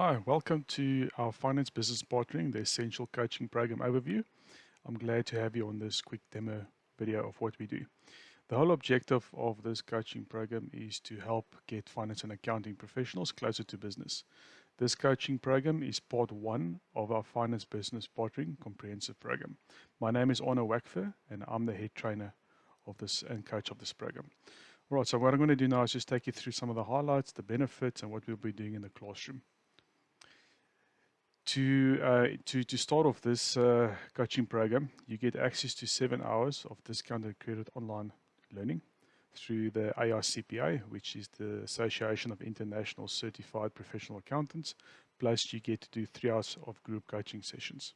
Hi, welcome to our Finance Business Partnering, the Essential Coaching Program overview. I'm glad to have you on this quick demo video of what we do. The whole objective of this coaching program is to help get finance and accounting professionals closer to business. This coaching program is part one of our Finance Business Partnering comprehensive program. My name is Arno Wackfer and I'm the head trainer of this and coach of this program. All right, so what I'm going to do now is just take you through some of the highlights, the benefits, and what we'll be doing in the classroom. To start off this coaching program, you get access to 7 hours of discounted credit online learning through the AICPA, which is the Association of International Certified Professional Accountants, plus you get to do 3 hours of group coaching sessions.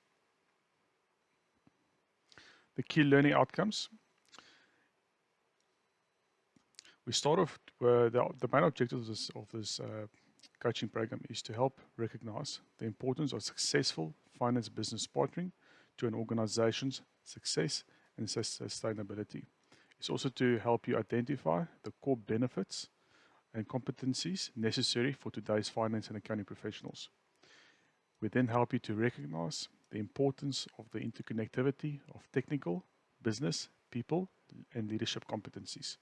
The key learning outcomes. We start off with the main objectives of this coaching program is to help recognize the importance of successful finance business partnering to an organization's success and sustainability. It's also to help you identify the core benefits and competencies necessary for today's finance and accounting professionals. We then help you to recognize the importance of the interconnectivity of technical, business, people, and leadership competencies.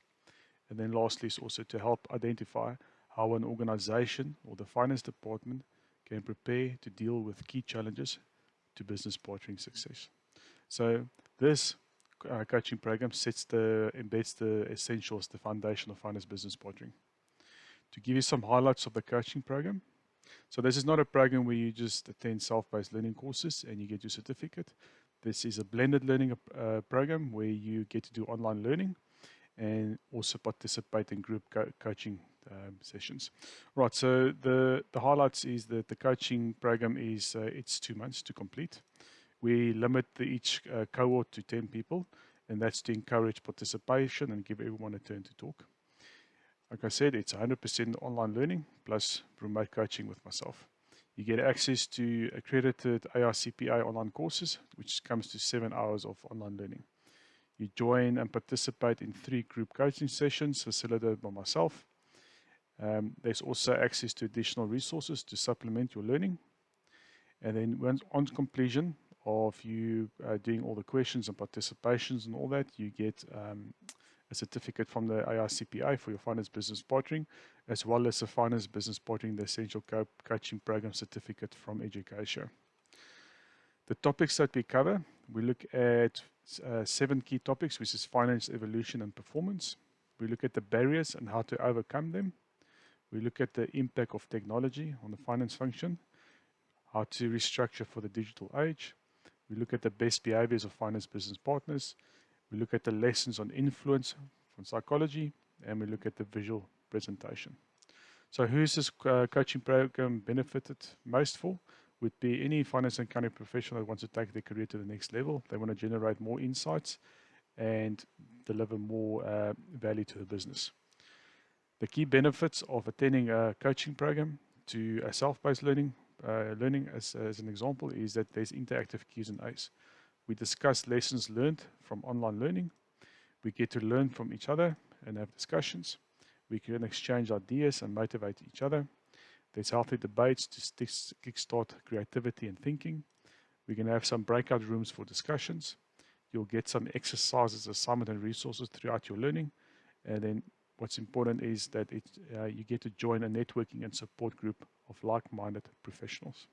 And then lastly is also to help identify how an organization or the finance department can prepare to deal with key challenges to business partnering success. So this coaching program embeds the essentials, the foundation of finance business partnering. To give you some highlights of the coaching program. So this is not a program where you just attend self-paced learning courses and you get your certificate. This is a blended learning program where you get to do online learning and also participate in group coaching sessions. Right, so the highlights is that the coaching program is it's 2 months to complete. We limit each cohort to 10 people, and that's to encourage participation and give everyone a turn to talk. Like I said, it's 100% online learning plus remote coaching with myself. You get access to accredited AICPA online courses, which comes to 7 hours of online learning. You join and participate in 3 group coaching sessions facilitated by myself. There's also access to additional resources to supplement your learning. And then on completion of you doing all the questions and participations and all that, you get a certificate from the AICPA for your Finance Business Partnering, as well as a Finance Business Partnering, the Essential Coaching Program certificate from Education. The topics that we cover, we look at 7 key topics, which is finance evolution and performance. We look at the barriers and how to overcome them. We look at the impact of technology on the finance function, how to restructure for the digital age. We look at the best behaviors of finance business partners. We look at the lessons on influence from psychology, and we look at the visual presentation. So who's this coaching program benefited most for? Would be any finance and accounting professional that wants to take their career to the next level. They want to generate more insights and deliver more value to the business. The key benefits of attending a coaching program to a self-paced learning as an example is that there's interactive Q&As. We discuss lessons learned from online learning. We get to learn from each other and have discussions. We can exchange ideas and motivate each other. There's healthy debates to kickstart creativity and thinking. We're going to have some breakout rooms for discussions. You'll get some exercises, assignment, and resources throughout your learning. And then what's important is that you get to join a networking and support group of like-minded professionals.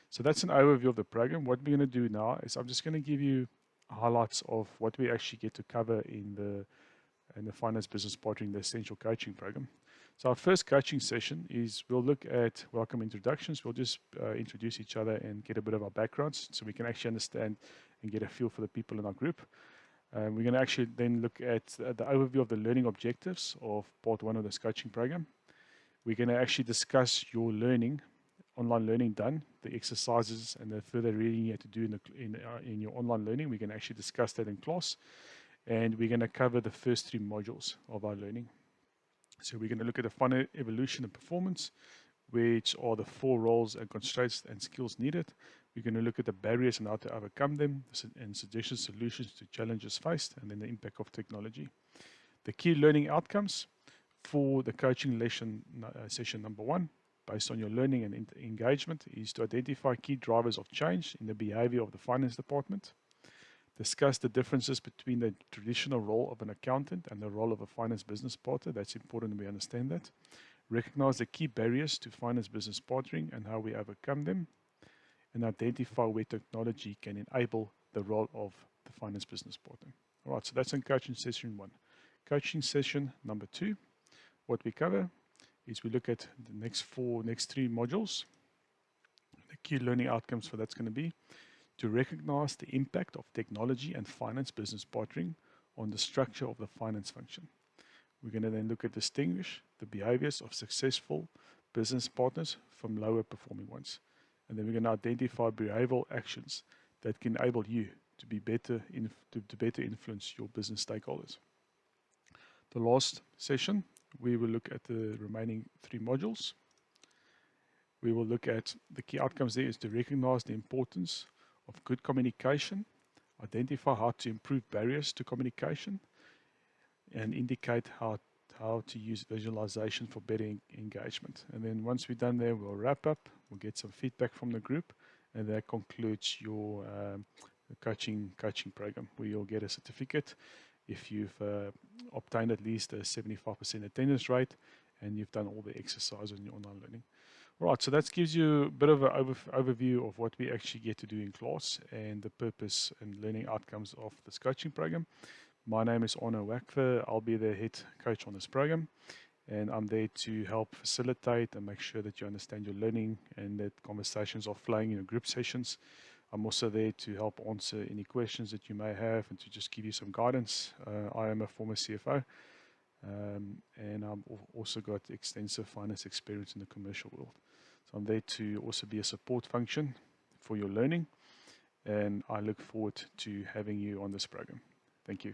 So that's an overview of the program. What we're going to do now is I'm just going to give you highlights of what we actually get to cover in the Finance Business Partnering, the Essential Coaching Program. So our first coaching session is we'll look at welcome introductions. We'll just introduce each other and get a bit of our backgrounds so we can actually understand and get a feel for the people in our group. We're going to actually then look at the overview of the learning objectives of part one of this coaching program. We're going to actually discuss your learning, online learning done, the exercises and the further reading you have to do in your online learning. We're going to actually discuss that in class. And we're going to cover the first 3 modules of our learning. So we're going to look at the finance evolution and performance, which are the 4 roles and constraints and skills needed. We're going to look at the barriers and how to overcome them and suggested solutions to challenges faced, and then the impact of technology. The key learning outcomes for the coaching lesson session number 1, based on your learning and engagement is to identify key drivers of change in the behavior of the finance department, discuss the differences between the traditional role of an accountant and the role of a finance business partner. That's important we understand that. Recognize the key barriers to finance business partnering and how we overcome them, and identify where technology can enable the role of the finance business partner. All right, so that's in coaching session 1. Coaching session number 2, what we cover is we look at the next 3 modules. The key learning outcomes for that's going to be to recognize the impact of technology and finance business partnering on the structure of the finance function. We're going to then look at distinguish the behaviors of successful business partners from lower performing ones. And then we're going to identify behavioral actions that can enable you to be better to better influence your business stakeholders. The last session, we will look at the remaining 3 modules. We will look at the key outcomes there is to recognize the importance of good communication, identify how to improve barriers to communication, and indicate how to use visualization for better engagement. And then once we're done there, we'll wrap up, we'll get some feedback from the group, and that concludes your coaching program, where you'll get a certificate if you've obtained at least a 75% attendance rate and you've done all the exercise on your online learning. Right, so that gives you a bit of an overview of what we actually get to do in class and the purpose and learning outcomes of this coaching program. My name is Arno Wakfer. I'll be the head coach on this program, and I'm there to help facilitate and make sure that you understand your learning and that conversations are flowing in your group sessions. I'm also there to help answer any questions that you may have and to just give you some guidance. I am a former CFO, and I've also got extensive finance experience in the commercial world. So I'm there to also be a support function for your learning, and I look forward to having you on this program. Thank you.